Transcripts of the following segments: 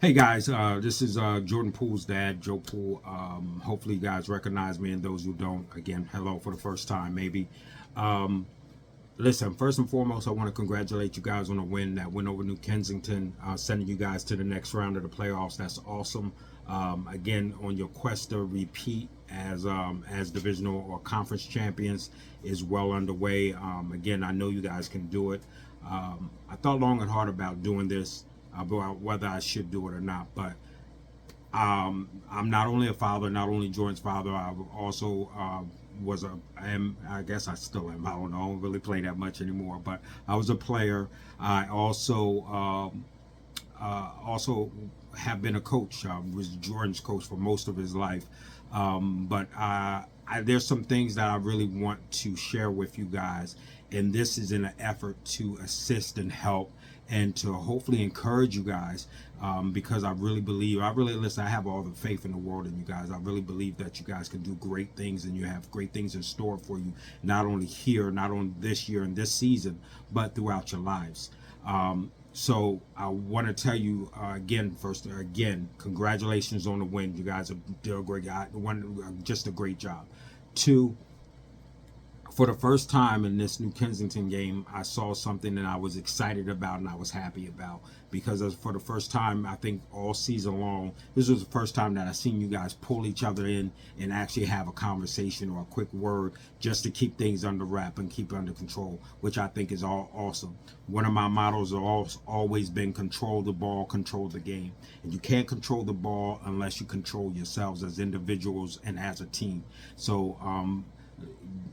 Hey guys, this is Jordan Poole's dad, Joe Poole. Hopefully, you guys recognize me, and those who don't, again, hello for the first time, maybe. Um, Listen, first and foremost, I want to congratulate you guys on a win, that win over New Kensington, sending you guys to the next round of the playoffs. That's awesome. Again, on your quest to repeat as divisional or conference champions is well underway. Again, I know you guys can do it. I thought long and hard about doing this, about whether I should do it or not, but I'm not only a father, not only Jordan's father. I also I guess I still am. I don't know. I don't really play that much anymore, but I was a player. I also have been a coach. I was Jordan's coach for most of his life. But there's some things that I really want to share with you guys, and this is in an effort to assist and help and to hopefully encourage you guys, because I really believe, listen, I have all the faith in the world in you guys. I really believe that you guys can do great things, and you have great things in store for you, not only here, not only this year and this season, but throughout your lives. So I want to tell you again, congratulations on the win. You guys did a great job. Just a great job. Two, for the first time in this New Kensington game, I saw something that I was excited about and I was happy about, because for the first time, I think all season long, this was the first time that I seen you guys pull each other in and actually have a conversation or a quick word just to keep things under wrap and keep it under control, which I think is all awesome. One of my mottos has always been control the ball, control the game. And you can't control the ball unless you control yourselves as individuals and as a team. So,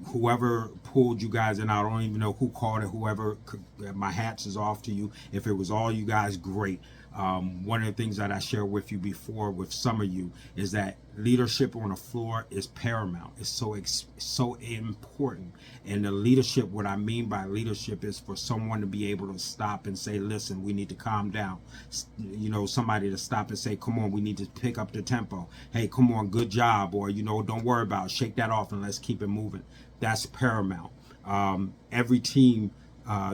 whoever pulled you guys in, I don't even know who called it, my hats is off to you. If it was all you guys, great. One of the things that I shared with you before with some of you is that leadership on the floor is paramount. It's so important. And the leadership, what I mean by leadership, is for someone to be able to stop and say, listen, we need to calm down. Somebody to stop and say, come on, we need to pick up the tempo. Hey, come on, good job. Or, don't worry about it. Shake that off and let's keep it moving. That's paramount. Every team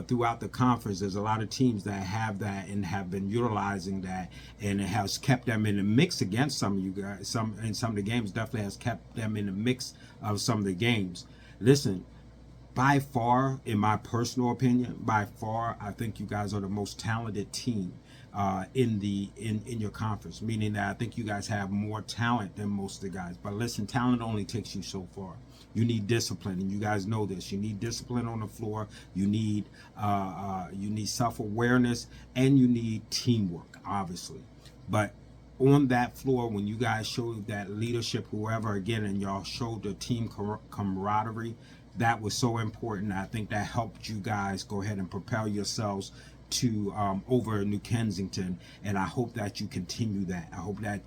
throughout the conference, there's a lot of teams that have that and have been utilizing that, and it has kept them in the mix against some of you guys. Some of the games definitely has kept them in the mix of some of the games. Listen, by far, in my personal opinion, by far, I think you guys are the most talented team in your conference, meaning that I think you guys have more talent than most of the guys. But listen, talent only takes you so far. You need discipline, and you guys know this. You need discipline on the floor. You need self-awareness, and you need teamwork, obviously. But on that floor, when you guys showed that leadership, whoever, again, and y'all showed the team camaraderie, that was so important. I think that helped you guys go ahead and propel yourselves to over New Kensington, and I hope that you continue that. I hope that,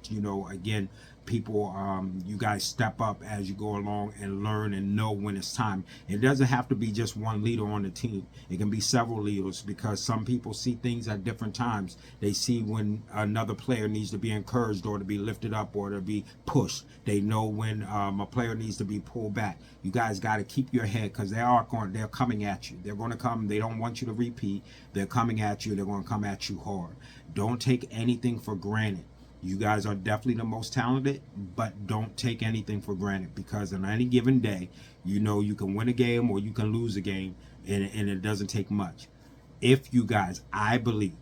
again, people, you guys step up as you go along and learn and know when it's time. It doesn't have to be just one leader on the team. It can be several leaders, because some people see things at different times. They see when another player needs to be encouraged or to be lifted up or to be pushed. They know when a player needs to be pulled back. You guys got to keep your head, because they're coming at you. They're going to come. They don't want you to repeat. They're coming at you. They're going to come at you hard. Don't take anything for granted. You guys are definitely the most talented, but don't take anything for granted, because on any given day, you can win a game or you can lose a game, and it doesn't take much. I believe,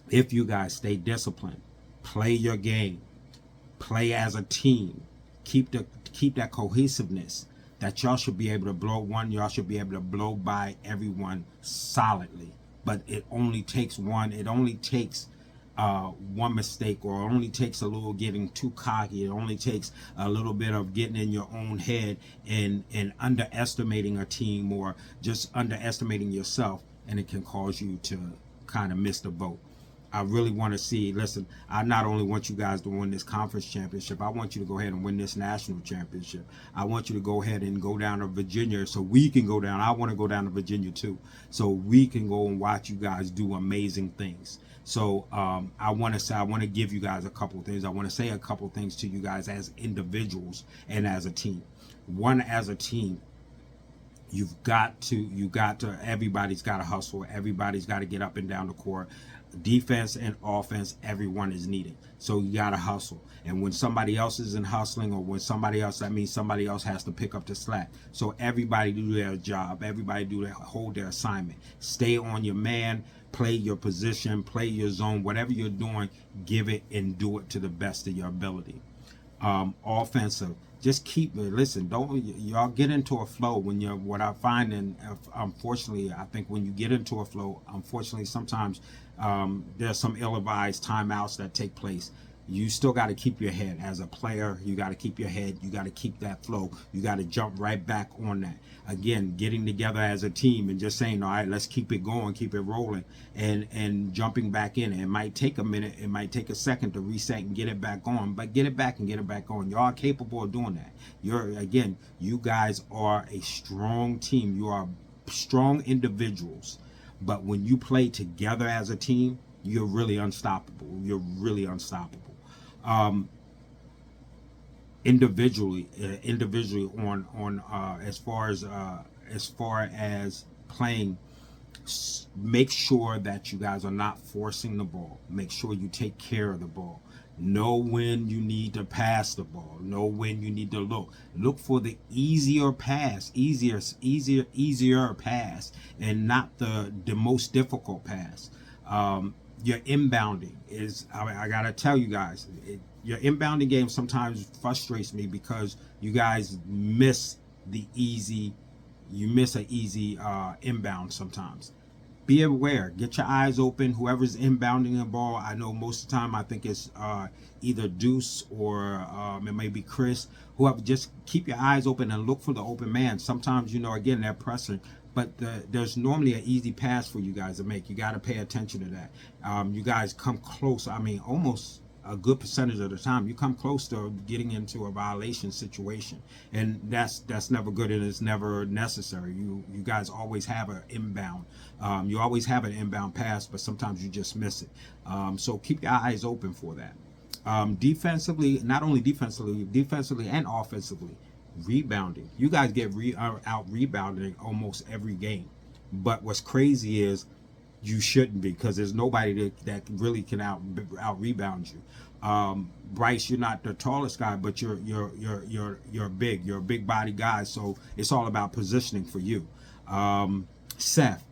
if you guys stay disciplined, play your game, play as a team, keep that cohesiveness, that y'all should be able to y'all should be able to blow by everyone solidly. But it only takes one. It only takes one mistake, or it only takes a little getting too cocky. It only takes a little bit of getting in your own head and underestimating a team, or just underestimating yourself, and it can cause you to kind of miss the boat. I really want to see, listen, I not only want you guys to win this conference championship, I want you to go ahead and win this national championship. I want you to go ahead and go down to Virginia so we can go down. I want to go down to Virginia too, so we can go and watch you guys do amazing things. So I want to give you guys a couple of things. I want to say a couple of things to you guys as individuals and as a team. One, as a team, everybody's got to hustle. Everybody's got to get up and down the court. Defense and offense, everyone is needed. So you got to hustle. And when somebody else isn't hustling, or when somebody else, that means somebody else has to pick up the slack. So everybody do their job. Everybody do their, hold their assignment. Stay on your man, play your position, play your zone. Whatever you're doing, give it and do it to the best of your ability. Offensive, just keep, listen, don't y'all get into a flow when you're, what I find, and unfortunately I think when you get into a flow, unfortunately sometimes there's some ill-advised timeouts that take place. You still got to keep your head as a player. You got to keep your head. You got to keep that flow. You got to jump right back on that. Again, getting together as a team and just saying, all right, let's keep it going, keep it rolling, and jumping back in. It might take a minute. It might take a second to reset and get it back on, but get it back and get it back on. You are capable of doing that. You guys are a strong team. You are strong individuals, but when you play together as a team, you're really unstoppable. You're really unstoppable. Individually on as far as playing, make sure that you guys are not forcing the ball. Make sure you take care of the ball. Know when you need to pass the ball. Know when you need to look for the easier pass, easier pass, and not the most difficult pass. Your inbounding is, I gotta tell you guys, your inbounding game sometimes frustrates me because you guys miss an easy inbound sometimes. Be aware, get your eyes open. Whoever's inbounding the ball, I know most of the time I think it's either Deuce or it may be Chris. Whoever, just keep your eyes open and look for the open man. Sometimes, again, they're pressing, but there's normally an easy pass for you guys to make. You got to pay attention to that. You guys come close. I mean, almost a good percentage of the time you come close to getting into a violation situation, and that's never good, and it's never necessary. You guys always have an inbound. You always have an inbound pass, but sometimes you just miss it. So keep your eyes open for that. Defensively, not only defensively and offensively, rebounding. You guys get out rebounding almost every game, but what's crazy is you shouldn't be, because there's nobody that really can out rebound you. Bryce, you're not the tallest guy, but you're big. You're a big body guy, so it's all about positioning for you. Seth,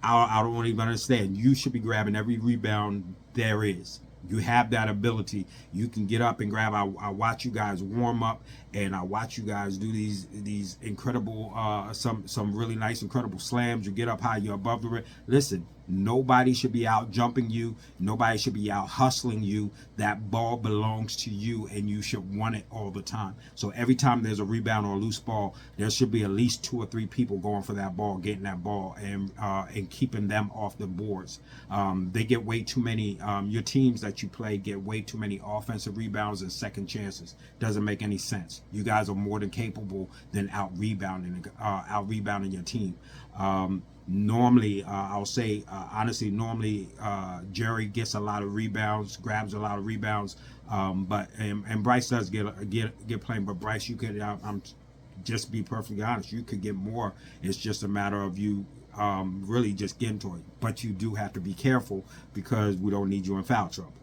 I don't even understand. You should be grabbing every rebound there is. You have that ability. You can get up and grab. I watch you guys warm up, and I watch you guys do these incredible, some really nice, incredible slams. You get up high, you're above the rim. Listen, nobody should be out jumping you. Nobody should be out hustling you. That ball belongs to you, and you should want it all the time. So every time there's a rebound or a loose ball, there should be at least 2 or 3 people going for that ball, getting that ball, and keeping them off the boards. They get way too many. Your teams that you play get way too many offensive rebounds and second chances. Doesn't make any sense. You guys are more than capable than out rebounding your team. Normally, I'll say honestly, normally Jerry gets a lot of rebounds, grabs a lot of rebounds, but Bryce does get playing. But Bryce, you could, I'm just be perfectly honest, you could get more. It's just a matter of you really just getting to it. But you do have to be careful, because we don't need you in foul trouble.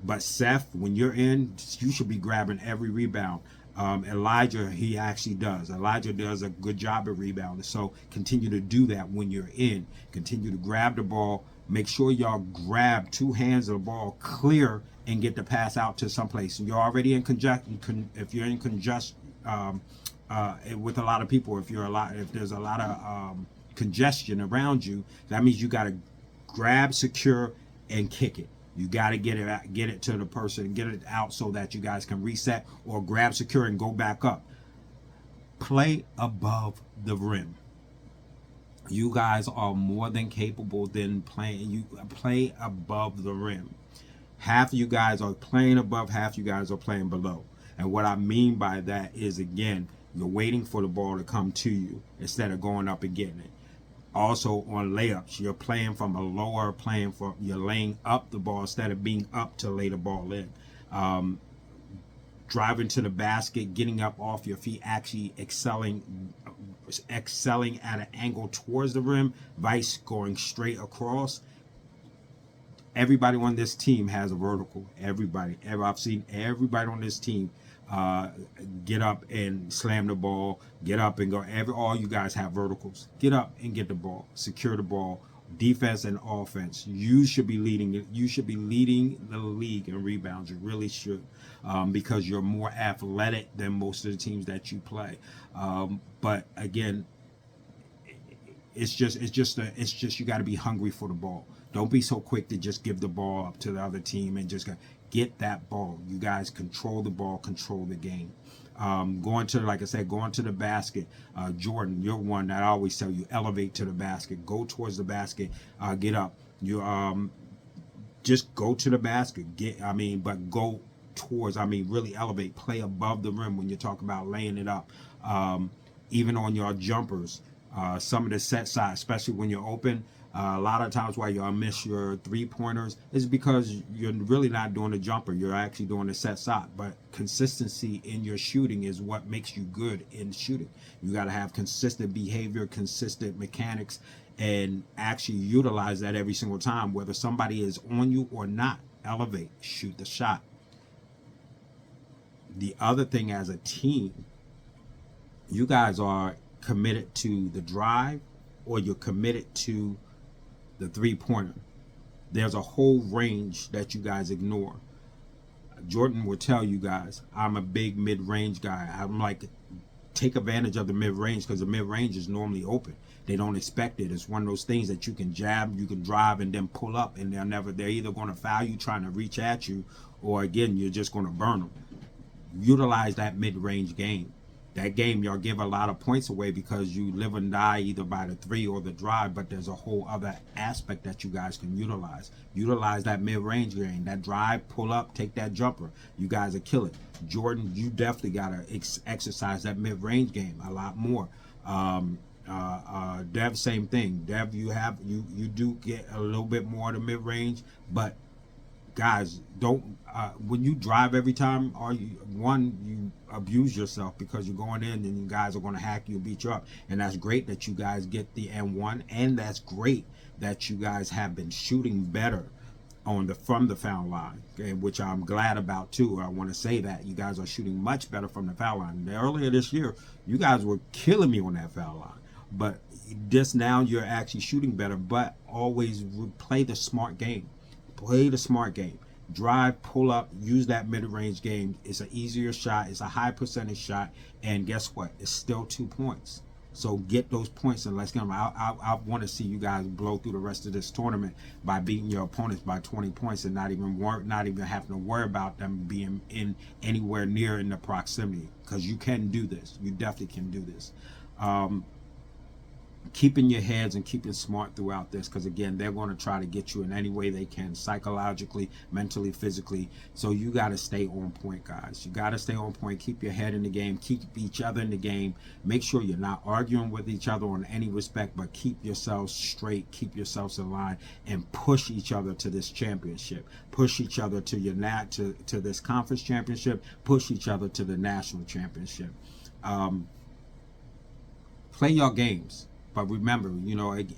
But Seth, when you're in, you should be grabbing every rebound. Elijah, he actually does. Elijah does a good job at rebounding. So continue to do that when you're in. Continue to grab the ball. Make sure y'all grab 2 hands of the ball clear and get the pass out to someplace. And you're already in conjunction. If you're in conjunction with a lot of people, if there's a lot of congestion around you, that means you got to grab, secure, and kick it. You got to get it to the person, get it out so that you guys can reset, or grab, secure, and go back up. Play above the rim. You guys are more than capable than playing. You play above the rim. Half of you guys are playing above, half you guys are playing below. And what I mean by that is, again, you're waiting for the ball to come to you instead of going up and getting it. Also on layups, you're playing from a lower, you're laying up the ball instead of being up to lay the ball in. Driving to the basket, getting up off your feet, actually excelling at an angle towards the rim, vice going straight across. Everybody on this team has a vertical. I've seen everybody on this team get up and slam the ball, get up and go. All you guys have verticals. Get up and get the ball, secure the ball. Defense and offense. You should be leading. You should be leading the league in rebounds. You really should, because you're more athletic than most of the teams that you play. But again, it's just you got to be hungry for the ball. Don't be so quick to just give the ball up to the other team and just get that ball. You guys control the ball, control the game. Going to, like I said, going to the basket. Jordan, you're one that I always tell you, elevate to the basket. Go towards the basket. Get up. You just go to the basket. But go towards. Really elevate. Play above the rim when you talk about laying it up. Even on your jumpers. Some of the set sides, especially when you're open, a lot of times why you'll miss your three-pointers is because you're really not doing a jumper. You're actually doing a set shot. But consistency in your shooting is what makes you good in shooting. You got to have consistent behavior, consistent mechanics, and actually utilize that every single time, whether somebody is on you or not. Elevate, shoot the shot. The other thing, as a team, you guys are committed to the drive, or you're committed to the three-pointer. There's a whole range that you guys ignore. Jordan will tell you guys, I'm a big mid-range guy. I'm like, take advantage of the mid-range, because the mid-range is normally open. They don't expect it. It's one of those things that you can jab, you can drive, and then pull up, and they're either going to foul you trying to reach at you, or again, you're just going to burn them. Utilize that mid-range game. That game, y'all give a lot of points away because you live and die either by the three or the drive, but there's a whole other aspect that you guys can utilize. Utilize that mid-range game, that drive, pull up, take that jumper. You guys are killing. Jordan, you definitely got to exercise that mid-range game a lot more. Dev, same thing. Dev, you do get a little bit more of the mid-range, but guys, don't when you drive every time, you abuse yourself because you're going in and you guys are going to hack you, beat you up. And that's great that you guys get the N1, and that's great that you guys have been shooting better from the foul line, okay, which I'm glad about too. I want to say that you guys are shooting much better from the foul line. Earlier this year, you guys were killing me on that foul line, but just now you're actually shooting better. But always play the smart game. Play the smart game. Drive, pull up, use that mid-range game. It's an easier shot. It's a high percentage shot. And guess what? It's still 2 points. So get those points and let's get them. I want to see you guys blow through the rest of this tournament by beating your opponents by 20 points and not even having to worry about them being in anywhere near in the proximity, because you can do this. You definitely can do this. Keeping your heads and keeping smart throughout this, because again, they're going to try to get you in any way they can, psychologically, mentally, physically. So you got to stay on point, guys. You got to stay on point. Keep your head in the game. Keep each other in the game. Make sure you're not arguing with each other on any respect, but keep yourselves straight, keep yourselves in line, and push each other to this championship. Push each other to this conference championship. Push each other to the national championship. Play your games. But remember,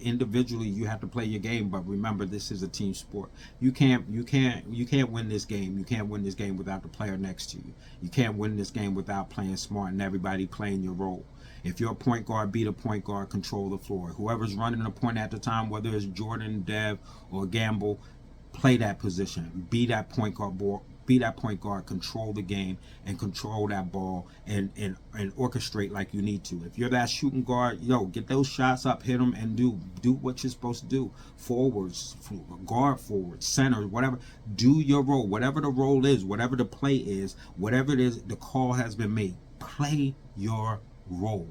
individually you have to play your game. But remember, this is a team sport. You can't win this game. You can't win this game without the player next to you. You can't win this game without playing smart and everybody playing your role. If you're a point guard, be the point guard, control the floor. Whoever's running the point at the time, whether it's Jordan, Dev, or Gamble, play that position. Be that point guard. Be that point guard, control the game, and control that ball, and orchestrate like you need to. If you're that shooting guard, get those shots up, hit them, and do what you're supposed to do. Forwards, guard forward, center, whatever. Do your role, whatever the role is, whatever the play is, whatever it is, the call has been made. Play your role.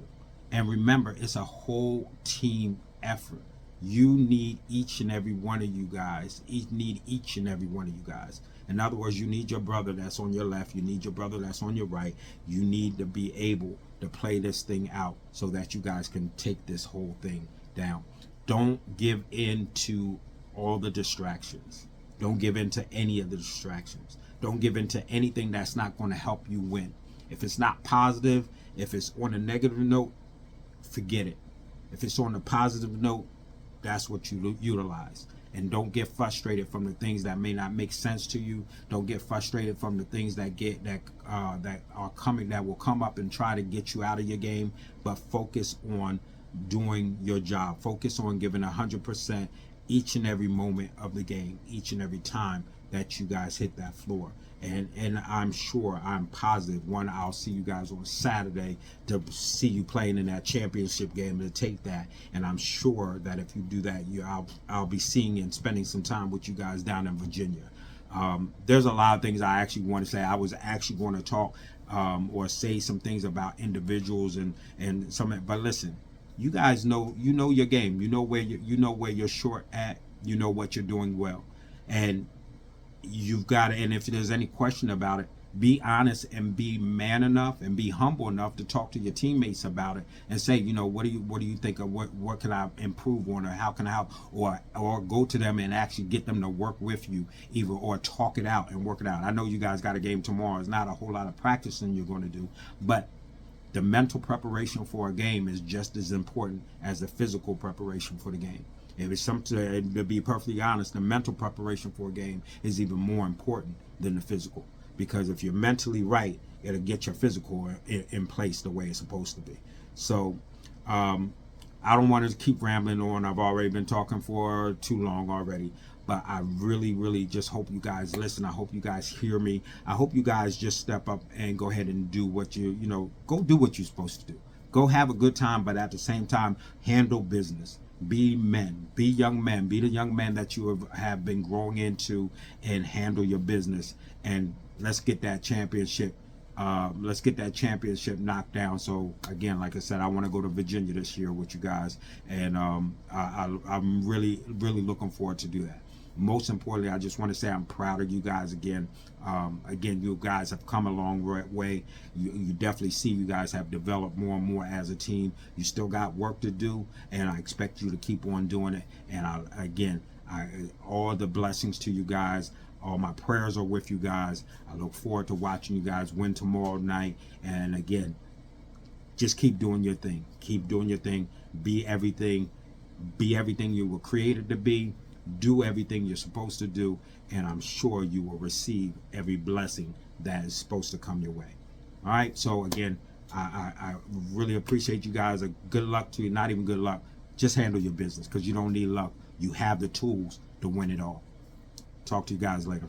And remember, it's a whole team effort. You need each and every one of you guys. Need each and every one of you guys. In other words, you need your brother that's on your left. You need your brother that's on your right. You need to be able to play this thing out so that you guys can take this whole thing down. Don't give in to all the distractions. Don't give in to any of the distractions. Don't give in to anything that's not going to help you win. If it's not positive, if it's on a negative note, forget it. If it's on a positive note, that's what you utilize. and don't get frustrated from the things that may not make sense to you. Don't get frustrated from the things that are coming, that will come up and try to get you out of your game. But focus on doing your job. Focus on giving 100% each and every moment of the game, each and every time that you guys hit that floor. And I'm sure, I'm positive, one, I'll see you guys on Saturday to see you playing in that championship game, to take that. And I'm sure that if you do that, I'll be seeing and spending some time with you guys down in Virginia. There's a lot of things I actually want to say. I was actually going to talk or say some things about individuals and some, but listen, you guys know, your game. You know where you're short at. You know what you're doing well, and you've got to, and if there's any question about it, be honest and be man enough and be humble enough to talk to your teammates about it and say, what do you think of, what can I improve on, or how can I help, or go to them and actually get them to work with you, either, or talk it out and work it out. I know you guys got a game tomorrow. It's not a whole lot of practicing you're going to do, but the mental preparation for a game is just as important as the physical preparation for the game. If it's something, to be perfectly honest, the mental preparation for a game is even more important than the physical. Because if you're mentally right, it'll get your physical in place the way it's supposed to be. So I don't want to keep rambling on. I've already been talking for too long already. But I really, really just hope you guys listen. I hope you guys hear me. I hope you guys just step up and go ahead and do what go do what you're supposed to do. Go have a good time, but at the same time, handle business. Be men, be young men, be the young men that you have been growing into, and handle your business. And let's get that championship. Let's get that championship knocked down. So again, like I said, I want to go to Virginia this year with you guys, and I'm really, really looking forward to do that. Most importantly, I just want to say I'm proud of you guys again. Again, you guys have come a long way. You definitely see you guys have developed more and more as a team. You still got work to do, and I expect you to keep on doing it. And all the blessings to you guys. All my prayers are with you guys. I look forward to watching you guys win tomorrow night. And again, just keep doing your thing. Keep doing your thing. Be everything. Be everything you were created to be. Do everything you're supposed to do, and I'm sure you will receive every blessing that is supposed to come your way. All right, so again, I really appreciate you guys. Good luck to you. Not even good luck, just handle your business, because you don't need luck. You have the tools to win it all. Talk to you guys later.